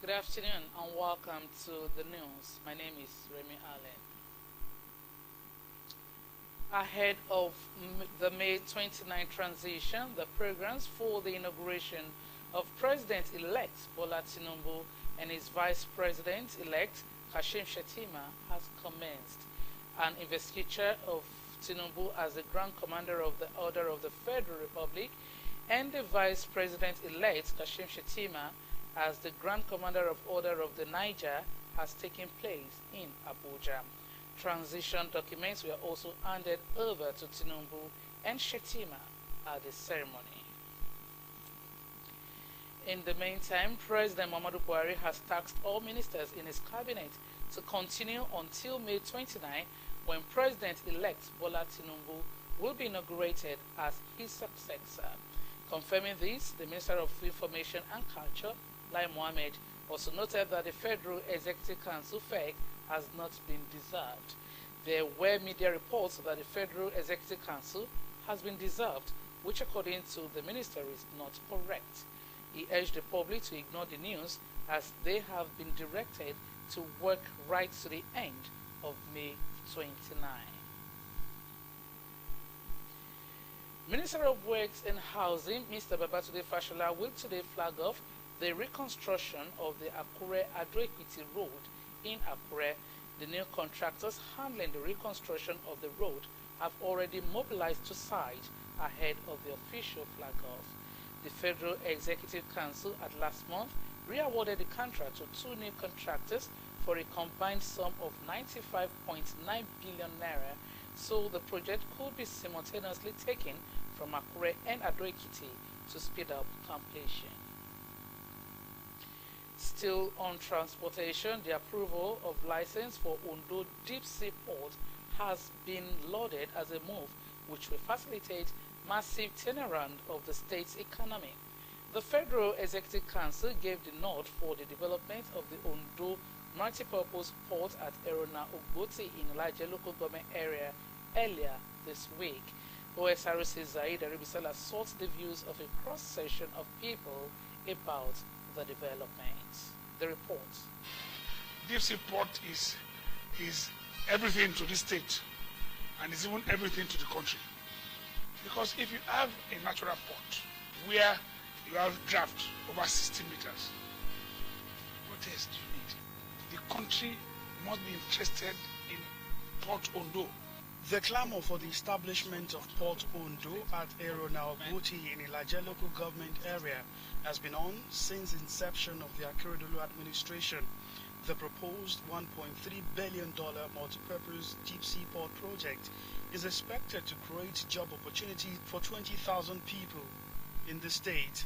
Good afternoon and welcome to the news. My name is Remy Allen. Ahead of the May 29 transition, the programs for the inauguration of President-elect Bola Tinubu and his Vice President-elect Kashim Shettima has commenced. An investiture of Tinubu as the Grand Commander of the Order of the Federal Republic and the Vice President-elect Kashim Shettima as the Grand Commander of Order of the Niger has taken place in Abuja. Transition documents were also handed over to Tinubu and Shettima at the ceremony. In the meantime, President Muhammadu Buhari has tasked all ministers in his cabinet to continue until May 29, when President-elect Bola Tinubu will be inaugurated as his successor. Confirming this, the Minister of Information and Culture, Lai Mohammed, also noted that the Federal Executive Council (FEC) has not been dissolved. There were media reports that the Federal Executive Council has been dissolved, which according to the minister is not correct. He urged the public to ignore the news as they have been directed to work right to the end of May 29. Minister of Works and Housing, Mr. Babatunde Fashola, will today flag off the reconstruction of the Akure-Ado-Ekiti Road in Akure. The new contractors handling the reconstruction of the road have already mobilized to site ahead of the official flag-off. The Federal Executive Council at last month re-awarded the contract to two new contractors for a combined sum of 95.9 billion naira, so the project could be simultaneously taken from Akure and Ado-Ekiti to speed up completion. Still on transportation, the approval of license for Ondo Deep Sea Port has been lauded as a move which will facilitate massive turnaround of the state's economy. The Federal Executive Council gave the nod for the development of the Ondo multipurpose port at Erona Ogboti in Ilaje local government area earlier this week. Osrc Zaid Aribisala sought the views of a cross-section of people about the development. The report. Deep Sea Port is everything to the state and is even everything to the country. Because if you have a natural port where you have draft over 60 meters, what else do you need? The country must be interested in Port Ondo. The clamor for the establishment of Port Ondo at Erona Ogboti in Ilaje local government area has been on since inception of the Akeredolu administration. The proposed $1.3 billion multipurpose deep sea port project is expected to create job opportunities for 20,000 people in the state.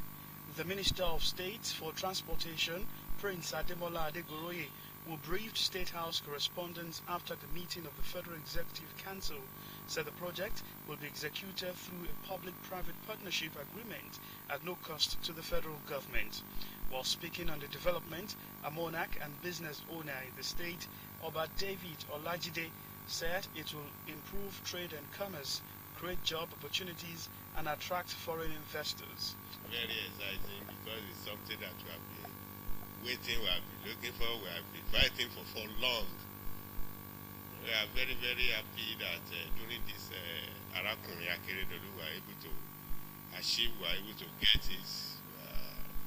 The Minister of State for Transportation, Prince Ademola Adegoroye, who briefed State House correspondents after the meeting of the Federal Executive Council, said the project will be executed through a public-private partnership agreement at no cost to the federal government. While speaking on the development, a monarch and business owner in the state, Oba David Olajide, said it will improve trade and commerce, create job opportunities, and attract foreign investors. Very exciting because it's something that we have been waiting, we have been looking for, we have been fighting for long. We are very, very happy that during this Arakuni Akeredolu we are able to achieve, we are able to get this.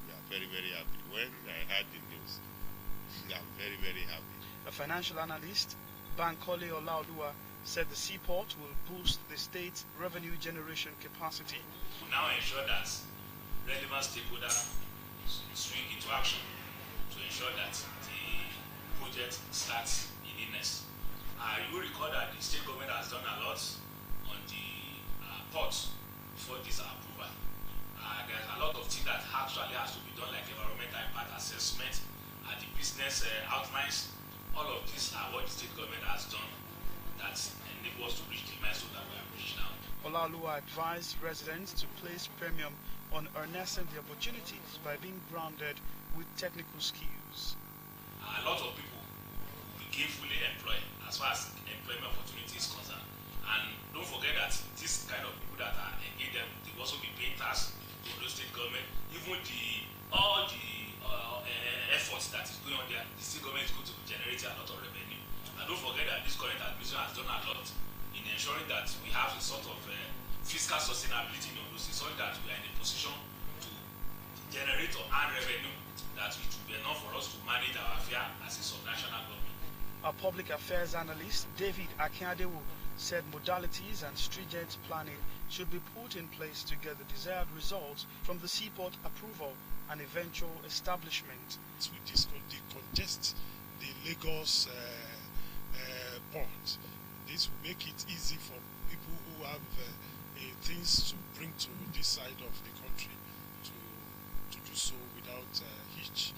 We are very, very happy. When I heard the news, I'm very, very happy. A financial analyst, Bankole Olaoluwa, said the seaport will boost the state's revenue generation capacity. We now ensure that relevant stakeholders swing into action to ensure that the project starts in earnest. You will recall that the state government has done a lot on the port before this approval. There's a lot of things that actually has to be done, like environmental impact assessment and the business outlines. All of these are what the state government has done that enable us to reach the milestone that we have reached now. Olaoluwa advised residents to place premium on harnessing the opportunities by being grounded with technical skills. A lot of people will be gainfully employed as far as employment opportunity is concerned. And don't forget that this kind of people that are engaged, they will also be paying tax to the state government. Even all the efforts that is generating a lot of revenue. And don't forget that this current administration has done a lot in ensuring that we have a sort of fiscal sustainability in Ondo State, so that we are in a position to generate or earn revenue that it will be enough for us to manage our affairs as a subnational government. Our public affairs analyst, David Akiadewu, said modalities and stringent planning should be put in place to get the desired results from the seaport approval and eventual establishment. We decongest the Lagos port. This will make it easy for people who have things to bring to this side of the country to do so without hitch.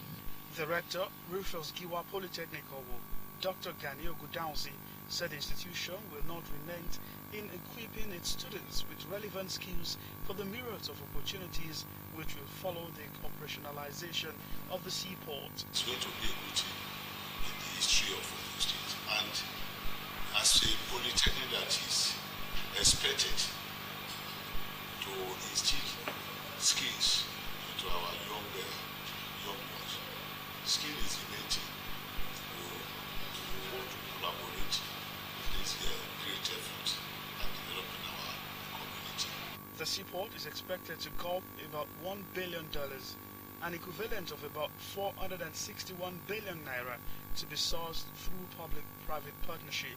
The rector, Rufus Giwa Polytechnic Owo, Dr. Gani Ogudaunsi, said the institution will not relent in equipping its students with relevant skills for the myriad of opportunities which will follow the operationalization of the seaport. It's going to be a routine in the history of Ondo State, and as a polytechnic that is expected to instill skills into our young ones. Skill is the main thing. We want to collaborate with this great effort and developing our community. The seaport is expected to cost about $1 billion, an equivalent of about 461 billion naira, to be sourced through public-private partnership.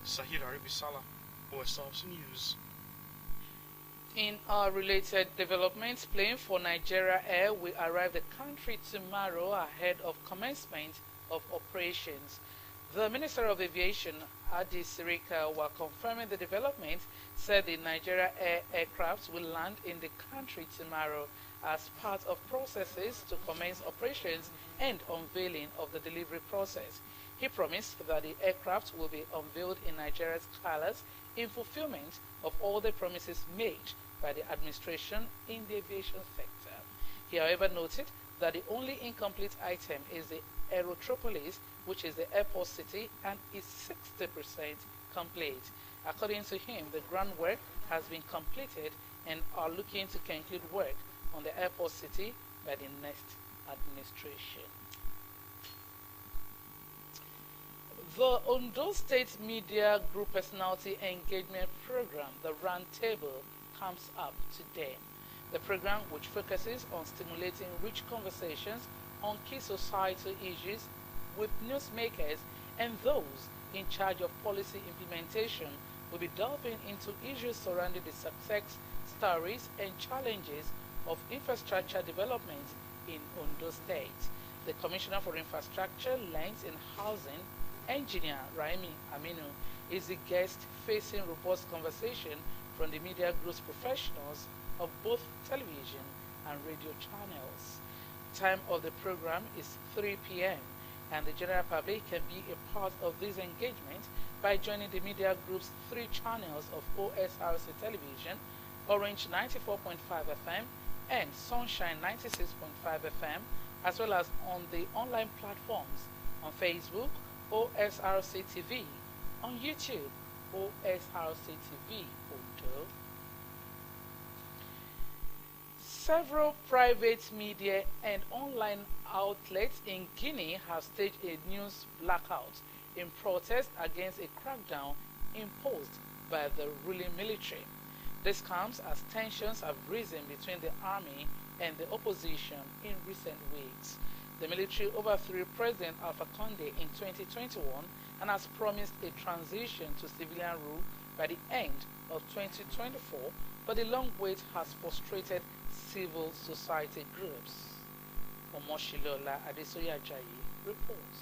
Sahid Aribisala, Osrc News. In our related developments, plane for Nigeria Air will arrive the country tomorrow ahead of commencement of operations. The Minister of Aviation, Adi Sirika, while confirming the development, said the Nigeria Air aircraft will land in the country tomorrow as part of processes to commence operations and unveiling of the delivery process. He promised that the aircraft will be unveiled in Nigeria's colors in fulfillment of all the promises made by the administration in the aviation sector. He, however, noted that the only incomplete item is the Aerotropolis, which is the airport city, and is 60% complete. According to him, the groundwork has been completed and are looking to conclude work on the airport city by the next administration. The Ondo State Media Group Personality Engagement Program, the Roundtable, comes up today. The program, which focuses on stimulating rich conversations on key societal issues with newsmakers and those in charge of policy implementation, will be delving into issues surrounding the success stories and challenges of infrastructure development in Ondo State. The Commissioner for Infrastructure, Lands and Housing, Engineer Raimi Aminu, is the guest facing robust conversation from the media group's professionals of both television and radio channels. Time of the program is 3 p.m. and the general public can be a part of this engagement by joining the media group's 3 channels of Osrc television, Orange 94.5 FM and Sunshine 96.5 FM, as well as on the online platforms on Facebook, Osrc TV, on YouTube, Osrc TV Ondo. Several private media and online outlets in Guinea have staged a news blackout in protest against a crackdown imposed by the ruling military. This comes as tensions have risen between the army and the opposition in recent weeks. The military overthrew President Alpha Conde in 2021 and has promised a transition to civilian rule by the end of 2024, but the long wait has frustrated civil society groups. Omoshilola Adesoya Ajayi reports.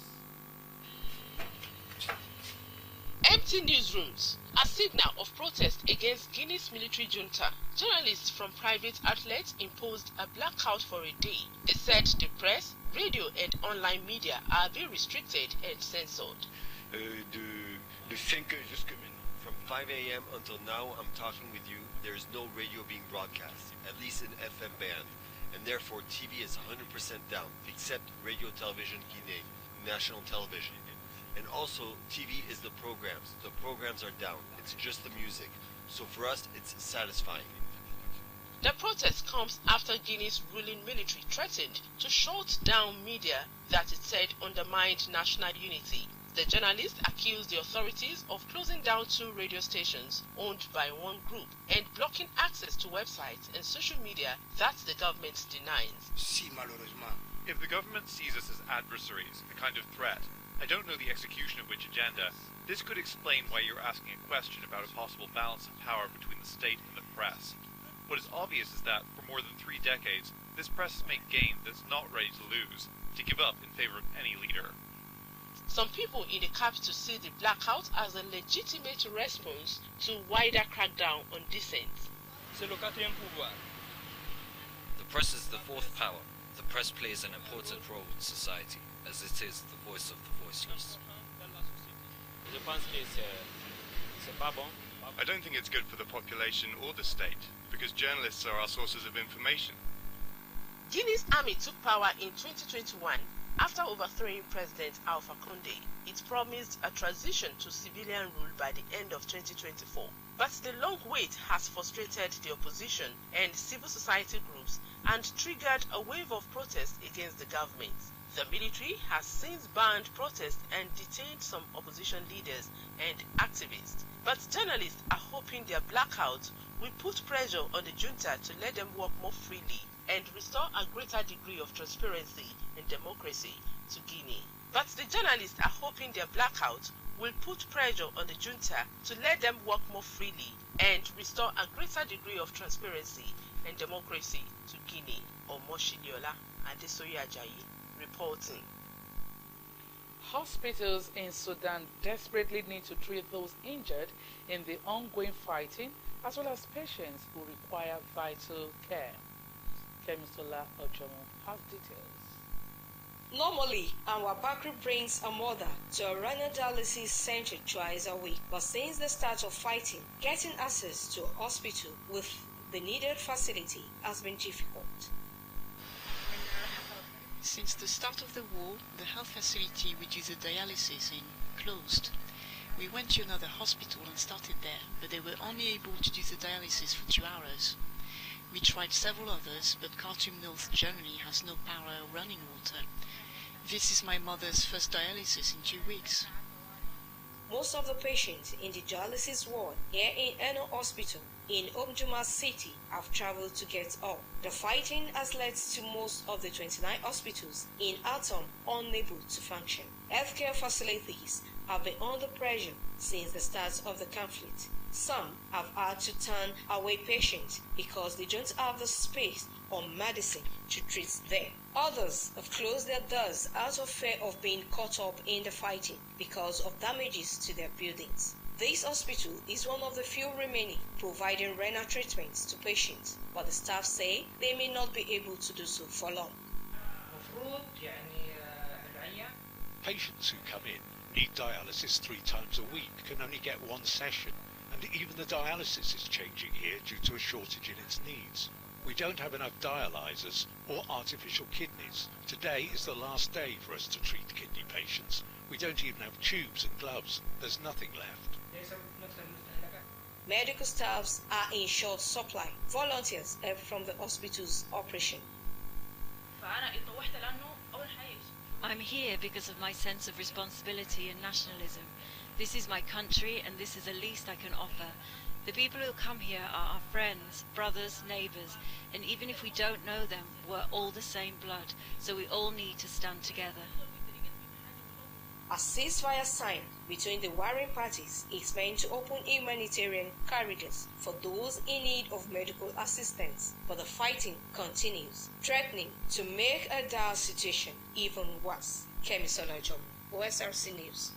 Empty newsrooms, a signal of protest against Guinea's military junta. Journalists from private outlets imposed a blackout for a day. They said the press, radio and online media are being restricted and censored. De 5 heures jusque maintenant. From 5 a.m. until now, I'm talking with you. There is no radio being broadcast, at least in FM band, and therefore TV is 100% down, except Radio Television Guinée, national television. And also, TV is the programs. The programs are down. It's just the music. So for us, it's satisfying. The protest comes after Guinea's ruling military threatened to shut down media that it said undermined national unity. The journalist accused the authorities of closing down 2 radio stations owned by one group and blocking access to websites and social media that the government denies. If the government sees us as adversaries, a kind of threat, I don't know the execution of which agenda, this could explain why you're asking a question about a possible balance of power between the state and the press. What is obvious is that, for more than 3 decades, this press has made gains that's not ready to lose, to give up in favor of any leader. Some people in the capital see the blackout as a legitimate response to wider crackdown on dissent. The press is the 4th power. The press plays an important role in society, as it is the voice of the voiceless. I don't think it's good for the population or the state, because journalists are our sources of information. Guinea's army took power in 2021 after overthrowing President Alpha Condé. It promised a transition to civilian rule by the end of 2024. But the long wait has frustrated the opposition and civil society groups and triggered a wave of protests against the government. The military has since banned protests and detained some opposition leaders and activists. But journalists are hoping their blackout will put pressure on the junta to let them work more freely and restore a greater degree of transparency and democracy to Guinea. But the journalists are hoping their blackout will put pressure on the junta to let them work more freely and restore a greater degree of transparency and democracy to Guinea. Omoshiniola Adesoye Ajayi reporting. Hospitals in Sudan desperately need to treat those injured in the ongoing fighting, as well as patients who require vital care. Kemisola Ojomo has details. Normally, our Bakri brings a mother to a renal dialysis center twice a week, but since the start of fighting, getting access to a hospital with the needed facility has been difficult. Since the start of the war, the health facility we do the dialysis in closed. We went to another hospital and started there, but they were only able to do the dialysis for 2 hours. We tried several others, but Khartoum North generally has no power or running water. This is my mother's first dialysis in 2 weeks. Most of the patients in the dialysis ward here in Eno Hospital in Omdurman City have traveled to get help. The fighting has led to most of the 29 hospitals in Atom unable to function. Healthcare facilities have been under pressure since the start of the conflict. Some have had to turn away patients because they don't have the space or medicine to treat them. Others have closed their doors out of fear of being caught up in the fighting because of damages to their buildings. This hospital is one of the few remaining providing renal treatments to patients, but the staff say they may not be able to do so for long. Patients who come in need dialysis 3 times a week, can only get 1 session, and even the dialysis is changing here due to a shortage in its needs. We don't have enough dialyzers or artificial kidneys. Today is the last day for us to treat kidney patients. We don't even have tubes and gloves. There's nothing left. Medical staffs are in short supply. Volunteers help from the hospital's operation. I'm here because of my sense of responsibility and nationalism. This is my country and this is the least I can offer. The people who come here are our friends, brothers, neighbours, and even if we don't know them, we're all the same blood, so we all need to stand together. A ceasefire signed between the warring parties is meant to open humanitarian corridors for those in need of medical assistance, but the fighting continues, threatening to make a dire situation even worse. Kemisola Ojomo, Osrc News.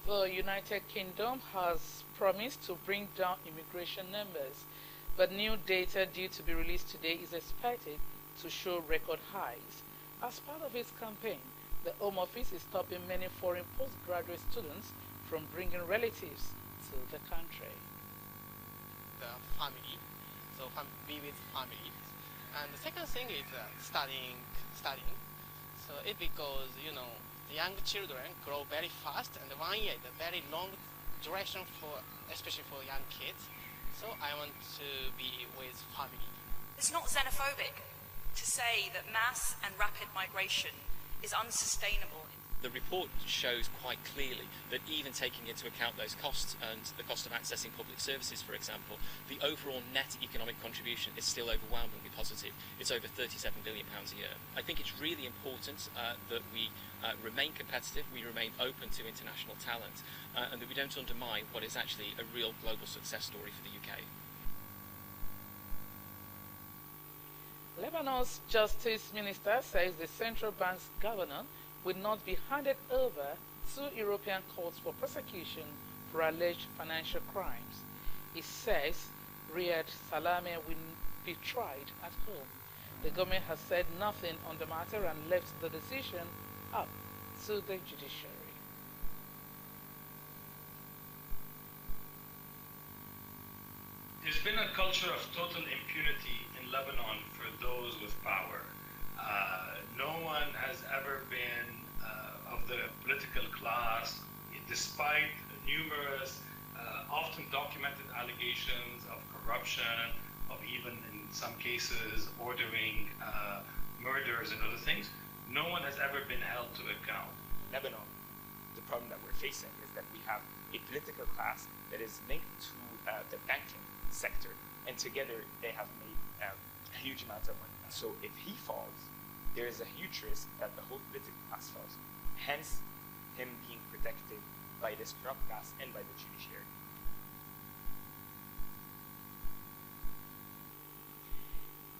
The United Kingdom has promised to bring down immigration numbers, but new data due to be released today is expected to show record highs. As part of its campaign, the Home Office is stopping many foreign postgraduate students from bringing relatives to the country. The family, so be with family. And the second thing is studying. So it because, young children grow very fast, and 1 year is a very long duration especially for young kids. So I want to be with family. It's not xenophobic to say that mass and rapid migration is unsustainable. The report shows quite clearly that even taking into account those costs and the cost of accessing public services, for example, the overall net economic contribution is still overwhelmingly positive. It's over £37 billion a year. I think it's really important that we remain competitive, we remain open to international talent, and that we don't undermine what is actually a real global success story for the UK. Lebanon's Justice Minister says the central bank's governor will not be handed over to European courts for prosecution for alleged financial crimes. He says Riyad Salame will be tried at home. The government has said nothing on the matter and left the decision up to the judiciary. There's been a culture of total impunity in Lebanon for those with power. No one has ever been of the political class, despite numerous, often documented allegations of corruption, of even in some cases ordering murders and other things. No one has ever been held to account. Lebanon, the problem that we're facing is that we have a political class that is linked to the banking sector, and together they have made huge amounts of money. So if he falls, there is a huge risk that the whole political class falls. Hence, him being protected by this corrupt class and by the judiciary.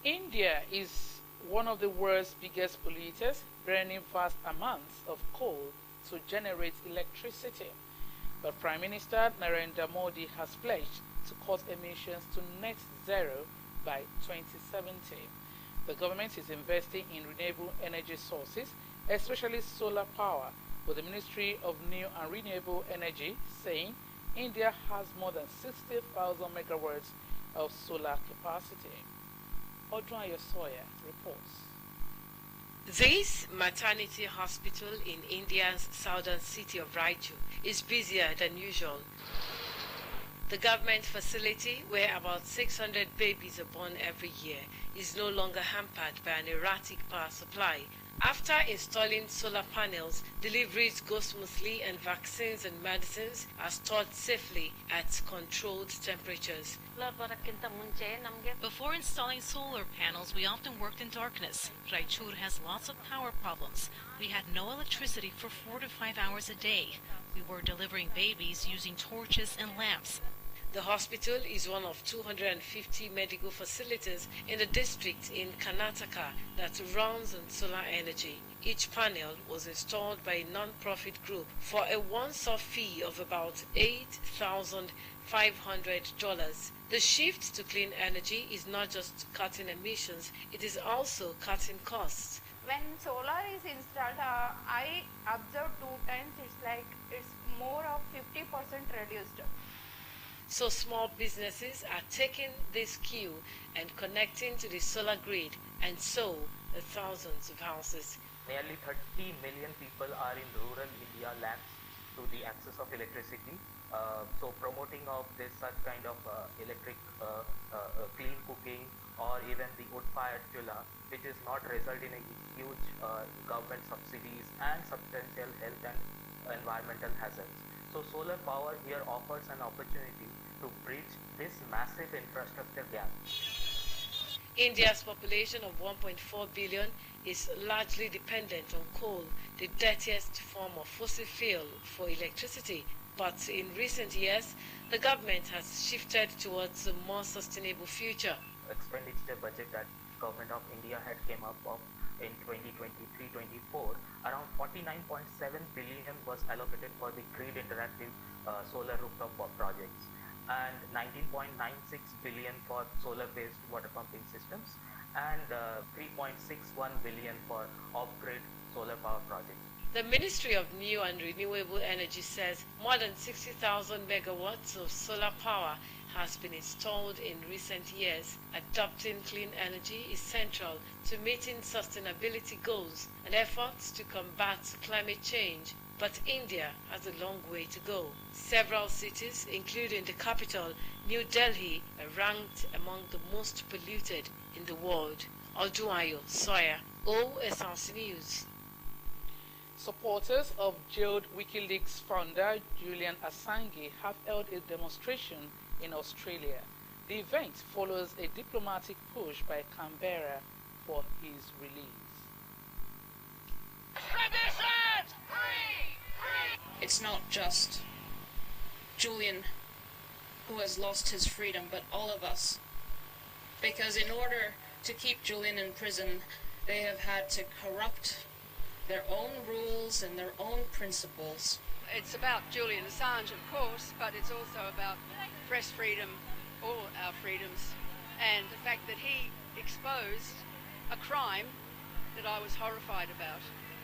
India is one of the world's biggest polluters, burning vast amounts of coal to generate electricity. But Prime Minister Narendra Modi has pledged to cut emissions to net zero by 2070. The government is investing in renewable energy sources, especially solar power, with the Ministry of New and Renewable Energy saying India has more than 60,000 megawatts of solar capacity. Odwayo Sawyer reports. This maternity hospital in India's southern city of Raichur is busier than usual. The government facility, where about 600 babies are born every year, is no longer hampered by an erratic power supply. After installing solar panels, deliveries go smoothly and vaccines and medicines are stored safely at controlled temperatures. Before installing solar panels, we often worked in darkness. Raichur has lots of power problems. We had no electricity for 4 to 5 hours a day. We were delivering babies using torches and lamps. The hospital is one of 250 medical facilities in the district in Karnataka that runs on solar energy. Each panel was installed by a non-profit group for a once-off fee of about $8,500. The shift to clean energy is not just cutting emissions, it is also cutting costs. When solar is installed, I observed 2 times, it's more of 50% reduced. So small businesses are taking this cue and connecting to the solar grid, and so the thousands of houses. Nearly 30 million people are in rural India lacks to the access of electricity. So promoting of this such kind of electric clean cooking, or even the wood-fired chula, which is not result in a huge government subsidies and substantial health and environmental hazards. So solar power here offers an opportunity to bridge this massive infrastructure gap. India's population of 1.4 billion is largely dependent on coal, the dirtiest form of fossil fuel for electricity. But in recent years, the government has shifted towards a more sustainable future. Expenditure budget that Government of India had came up of in 2023-24, around 49.7 billion was allocated for the grid interactive solar rooftop projects, and 19.96 billion for solar-based water pumping systems, and 3.61 billion for off-grid solar power projects. The Ministry of New and Renewable Energy says more than 60,000 megawatts of solar power has been installed in recent years. Adopting clean energy is central to meeting sustainability goals and efforts to combat climate change. But India has a long way to go. Several cities, including the capital, New Delhi, are ranked among the most polluted in the world. Odwayo Sawyer, Osrc News. Supporters of jailed WikiLeaks founder Julian Assange have held a demonstration in Australia. The event follows a diplomatic push by Canberra for his release. It's not just Julian who has lost his freedom, but all of us. Because in order to keep Julian in prison, they have had to corrupt their own rules and their own principles. It's about Julian Assange, of course, but it's also about press freedom, all our freedoms, and the fact that he exposed a crime that I was horrified about,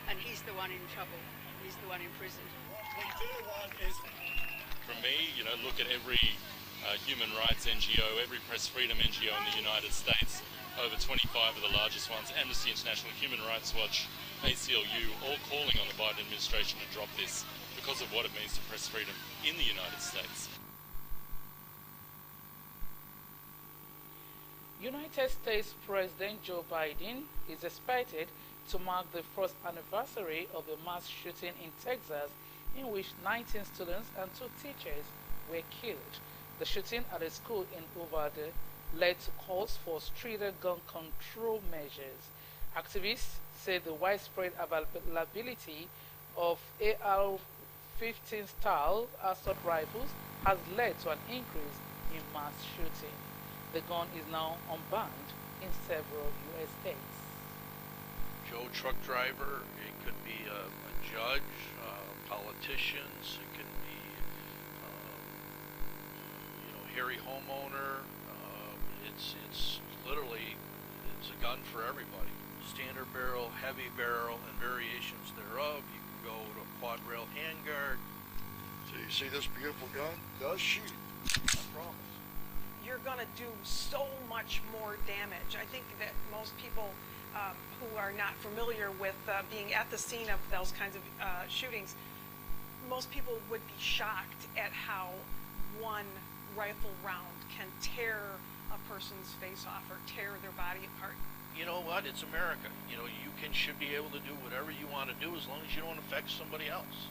and he's the one in trouble. He's the one in prison. For me, look at every human rights NGO, every press freedom NGO in the United States, over 25 of the largest ones, Amnesty International, Human Rights Watch, ACLU, all calling on the Biden administration to drop this because of what it means to press freedom in the United States. United States President Joe Biden is expected to mark the first anniversary of the mass shooting in Texas in which 19 students and 2 teachers were killed. The shooting at a school in Uvalde led to calls for stricter gun control measures. Activists say the widespread availability of AR-15 style assault rifles has led to an increase in mass shooting. The gun is now unbanned in several U.S. states. Joe truck driver, it could be a judge, politicians, it can be Harry homeowner. It's literally, it's a gun for everybody. Standard barrel, heavy barrel, and variations thereof. You can go to a quad rail handguard. So you see this beautiful gun? It does shoot. I promise. You're going to do so much more damage. I think that most people who are not familiar with being at the scene of those kinds of shootings, most people would be shocked at how one rifle round can tear a person's face off or tear their body apart. You know what? It's America. You should be able to do whatever you want to do as long as you don't affect somebody else.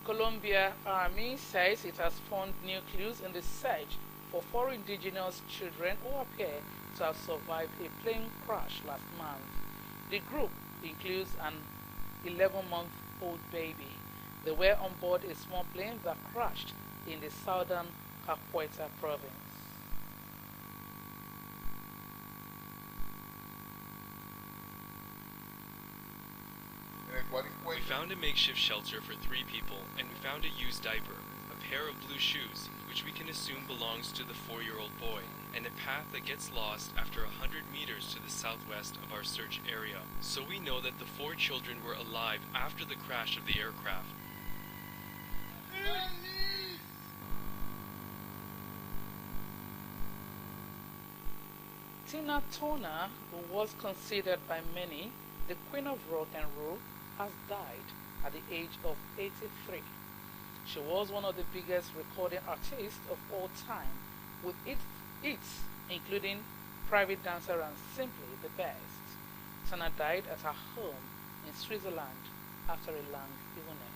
Colombia Army says it has found new clues in the search for 4 indigenous children who appear to have survived a plane crash last month. The group includes an 11-month-old baby. They were on board a small plane that crashed in the southern Caqueta province. We found a makeshift shelter for 3 people, and we found a used diaper, a pair of blue shoes, which we can assume belongs to the 4-year-old boy, and a path that gets lost after 100 meters to the southwest of our search area. So we know that the 4 children were alive after the crash of the aircraft. Tina Turner, who was considered by many the queen of rock and roll, has died at the age of 83. She was one of the biggest recording artists of all time, with hits including Private Dancer and Simply the Best. Turner died at her home in Switzerland after a long illness.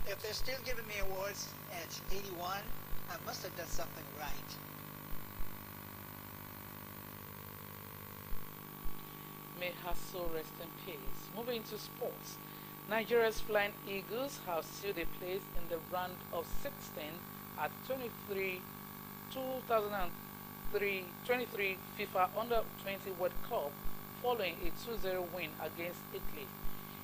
If they're still giving me awards at 81, I must have done something right. May her soul rest in peace. Moving to sports. Nigeria's Flying Eagles have sealed a place in the round of 16 at 23 FIFA Under-20 World Cup following a 2-0 win against Italy.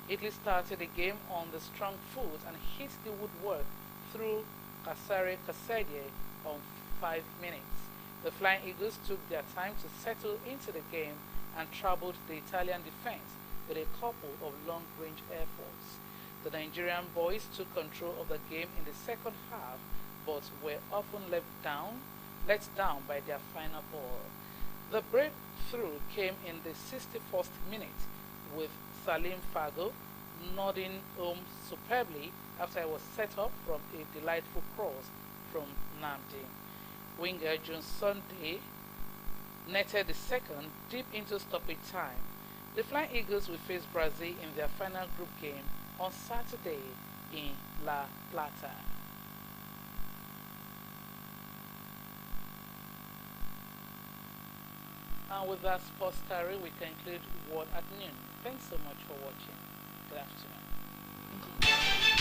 Italy started the game on the strong foot and hit the woodwork through Casare Casadie on 5 minutes. The Flying Eagles took their time to settle into the game and troubled the Italian defense with a couple of long-range efforts. The Nigerian boys took control of the game in the second half, but were often let down by their final ball. The breakthrough came in the 61st minute, with Salim Fago nodding home superbly after it was set up from a delightful cross from Namdi. Winger John Sunday netted the second deep into stoppage time. The Flying Eagles will face Brazil in their final group game on Saturday in La Plata. And with that sports story, we conclude World at Noon. Thanks so much for watching. Good afternoon.